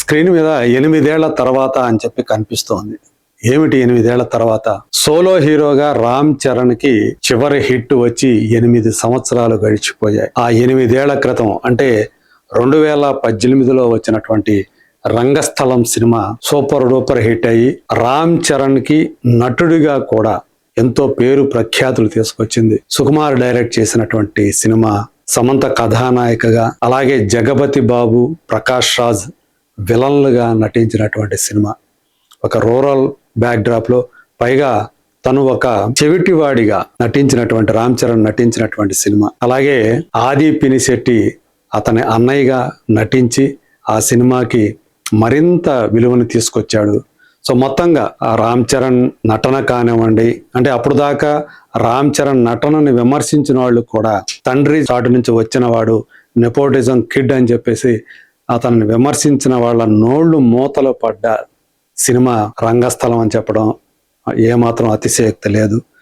Screen మీద 8 ఏళ్ల తర్వాత అని చెప్పి కనిపిస్తోంది. ఏమిటి 8 ఏళ్ల తర్వాత? సోలో హీరోగా రామ్ చరణ్ కి చివరి హిట్ వచ్చి 8 సంవత్సరాలు గడిచిపోయాయి. ఆ 8 ఏళ్ల క్రితం అంటే 2018లో వచ్చినటువంటి రంగస్థలం సినిమా సూపర్ డూపర్ హిట్ అయ్యి రామ్ చరణ్ కి నటుడిగా కూడా ఎంతో పేరు ప్రఖ్యాతులు తీసుకొచ్చింది. సుకుమార్ డైరెక్ట్ చేసినటువంటి సినిమా, సమంత కథానాయికగా, అలాగే జగపతి బాబు, ప్రకాష్ రాజ్ విలన్లుగా నటించినటువంటి సినిమా. ఒక రూరల్ బ్యాక్డ్రాప్ లో, పైగా తను ఒక చెవిటివాడిగా నటించినటువంటి రామ్ చరణ్ నటించినటువంటి సినిమా. అలాగే ఆది పినిశెట్టి అతని అన్నయ్యగా నటించి ఆ సినిమాకి మరింత విలువను తీసుకొచ్చాడు. సో మొత్తంగా ఆ రామ్ చరణ్ నటన కానివ్వండి, అంటే అప్పుడు దాకా రామ్ చరణ్ నటనని విమర్శించిన వాళ్ళు కూడా తండ్రి చాటు నుంచి వచ్చిన వాడు, నెపోటిజం కిడ్ అని చెప్పేసి అతన్ని విమర్శించిన వాళ్ళ నోళ్లు మూతలు పడ్డ సినిమా రంగస్థలం అని చెప్పడం ఏమాత్రం అతిశయోక్తి లేదు.